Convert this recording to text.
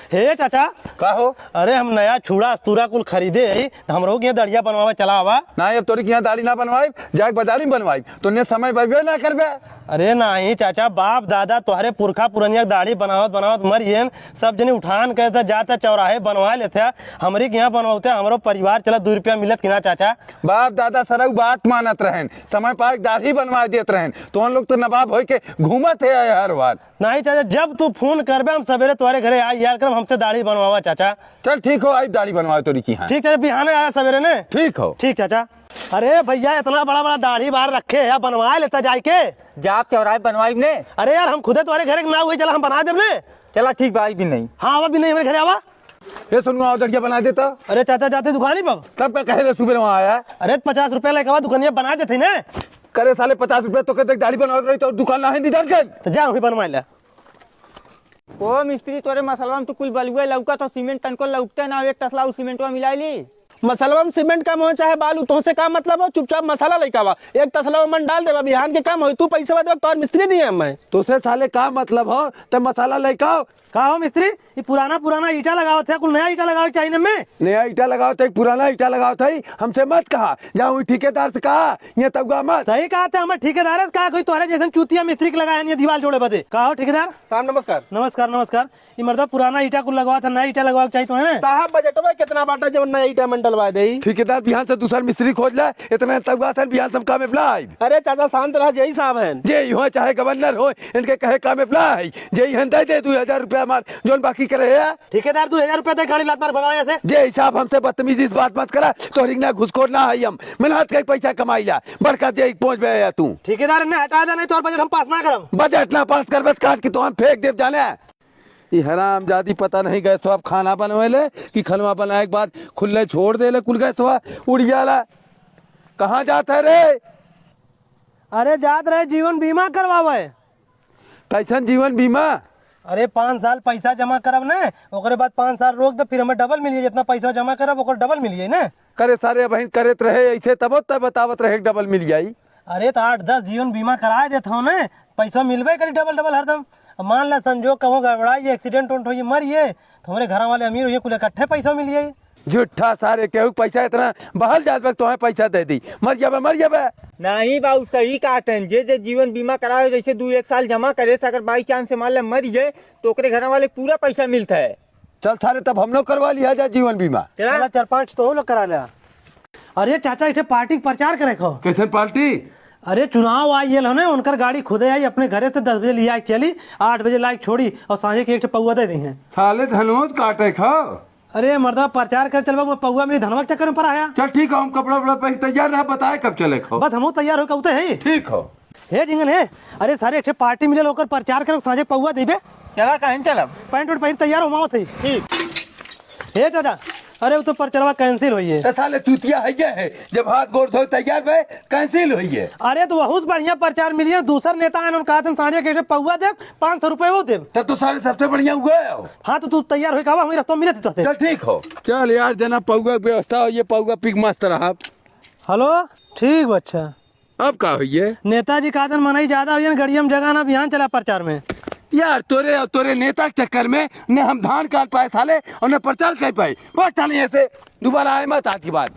हे चाचा का हो? अरे हम नया छुड़ा अस्तूरा कुल खरीदे हमरो के दड़िया बनवावे चला हवा ना अब तोरी यहाँ दाढ़ी ना बनवाई जाके बाजारी में बनवाई तो ने समय बर्बाद ना करबे। अरे नहीं चाचा बाप दादा तुम्हारे पुरखा पुरनिया दाढ़ी बनावत बनावत मरियन सब जने उठान कहता जाता चौराहे बनवा लेते हमारी यहाँ बनवाते हमारो परिवार चला 2 रुपया मिलत कि ना चाचा। बाप दादा सरऊ बात मानत रहन समय पाए दाढ़ी बनवा देत रहन तो हम लोग तो नवाब हो के घूमत है हर बार। नहीं चाचा जब तू फोन करबे हम सवेरे तुम्हारे घरे आ यार कर हमसे दाढ़ी बनवावा चाचा। चल ठीक हो आई दाढ़ी बनवा तोरी की। हाँ ठीक चाचा बिहाने आया सवेरे ने। ठीक हो ठीक चाचा। अरे भैया इतना बड़ा बड़ा दाढ़ी बाहर रखे है बनवा लेता जाए के जा चौराहे बनवाई ने। अरे यार हम खुदे तुम्हारे घर ना हुए चला हम बना देब ने। चला ठीक भाई भी नहीं। हाँ आवा भी नहीं हमारे घरे आवा। ये सुन आओ दड़िया बना देता। अरे चाचा जाते दुकान पर तब का कहे सुबह वहाँ आया। अरे 50 रुपया लेके दुकानिया बना देते ना। करे साले 50 रुपए तो कहते दाढ़ी बनवा रही तो दुकान ना है निधर के तो जा वही बनवा ले। ओ मिस्त्री तोरे मसलवा में तो कुल बलुए लौका तो सीमेंट तनको लौकते ना एक तसला सीमेंटवा मिलाई ली। मसलवा में सीमेंट काम हो चाहे बालू तो से का मतलब हो चुपचाप मसाला लेके आवा एक तसला मन डाल देवा बिहान के काम हो तू पैसा दे तो मिस्त्री दिए मैं तो से साले का मतलब हो तब मसाला लेके आओ। का हो मिस्त्री ये पुराना ईटा लगाओ थे कुल नया ईटा लगाओ चाहिए में नया ईटा लगाओ था पुराना ईटा लगाओ था हमसे मत कहा जाऊँ ठेकेदार से कहा ये तब मत। सही कहा था हमारे ठेकेदार है कहा कोई तुम्हारे जैसे चूतिया मिस्त्री के लगाया दीवार जोड़े बदे कहा हो ठेकेदार साहब नमस्कार। नमस्कार नमस्कार। ये मर्दा पुराना ईटा कुल लगवा था नया ईटा लगवा चाहिए तो है साहब बजट में कितना बाटा जब नया ईटा में डलवा दे। ठेकेदार बिहान से दूसरा मिस्त्री खोज ले इतना तब बिहान सब काम अप्लाई। अरे चाचा शांत रहा जय साहब है जे हो चाहे गवर्नर हो इनके कहे काम अप्लाई जे दे दे 2000 रुपया मार जोन बाकी करे है। ठेकेदार 2000 रुपया दे गाड़ी लात मार भगाया से जे हिसाब हमसे बदतमीजी इस बात मत करा तो रिंगना घुसखोर ना है हम मेहनत के पैसा कमाई ला बड़का जे पहुंच गया तू ठेकेदार ने हटा दे नहीं तो बजट हम पास ना करम बजट ना पास कर बस काट के तो हम फेंक देव जाने। ये हराम जादी पता नहीं गए तो आप खाना बनवे ले कि खनवा बनाए के बाद खुले छोड़ दे ले कुल गए तो उड़ जाला कहाँ जाता है रे। अरे जात रहे जीवन बीमा करवावे। कैसन जीवन बीमा? अरे 5 साल पैसा जमा करब ने ओकरे बाद 5 साल रोक दे फिर हमें डबल मिलिए जितना पैसा जमा करब ओकर डबल मिलिए ना। करे सारे बहन करत रहे ऐसे तब बतावत रहे डबल मिल जाई। अरे तो 8-10 जीवन बीमा करा देता हूँ ना पैसा मिलबे करी डबल हरदम। मान ला संजोग कहो गड़बड़ाई एक्सीडेंट हो मरिए तो हमारे घर वाले अमीर हुए कुल इकट्ठे पैसा मिलिए। झूठा सारे केहू पैसा इतना बहल जात वक्त तुम्हें पैसा दे दी मर जाबे। नहीं बाबू सही कहते हैं जे जीवन बीमा कराए जैसे 2-1 साल जमा करे अगर बाई चांस से मान ले मर गए तो ओकरे घर वाले पूरा पैसा मिलता है। चल सारे तब हम लोग करवा लिया जाए जीवन बीमा। चला 4-5 तो लोग करा लिया। अरे चाचा इठे पार्टी प्रचार करे खो कैसे पार्टी? अरे चुनाव आई है ना उनकर गाड़ी खुदे आई अपने घरे से 10 बजे लिया चली 8 बजे लाइक छोड़ी और सांझे के एक पौवा दे दी है। साले धनोद काटे खाओ। अरे मर्दा प्रचार कर चलवा पौवा मेरी धनवा चक्कर में पर आया। चल ठीक है हम कपड़ा वपड़ा पहन तैयार रहा बताए कब चले खाओ। बस हम तैयार होकर उते है ठीक हो हे जिंगन है। अरे सारे एक पार्टी मिले होकर प्रचार कर सांझे पौवा देबे चला कहीं चलब पैंट वैंट पहन तैयार हो मावत है ठीक हे चाचा। अरे वो तो परचरवा कैंसिल हुई है। तो साले चूतिया है जब हाथ गोड़ धो तैयार भे कैंसिल हुई है। अरे तो बहुत बढ़िया प्रचार मिली है दूसर नेता है कहा सांझे के पौवा दे 500 रुपए वो दे तब तो सारे सबसे बढ़िया हुआ है। हाँ तो तू तैयार हो कहा रस्तों मिले तो चल ठीक हो चल यार जना पौवा व्यवस्था हो ये पौवा पिक मस्त रहा। हेलो ठीक बच्चा अब का हुई नेताजी का दिन मनाई ज्यादा हुई गड़िया में जगह ना अभियान चला प्रचार में यार तोरे नेता के चक्कर में न हम धान काट पाए साले और न प्रचार कर पाए बस ऐसे दोबारा आए मत आज की बात।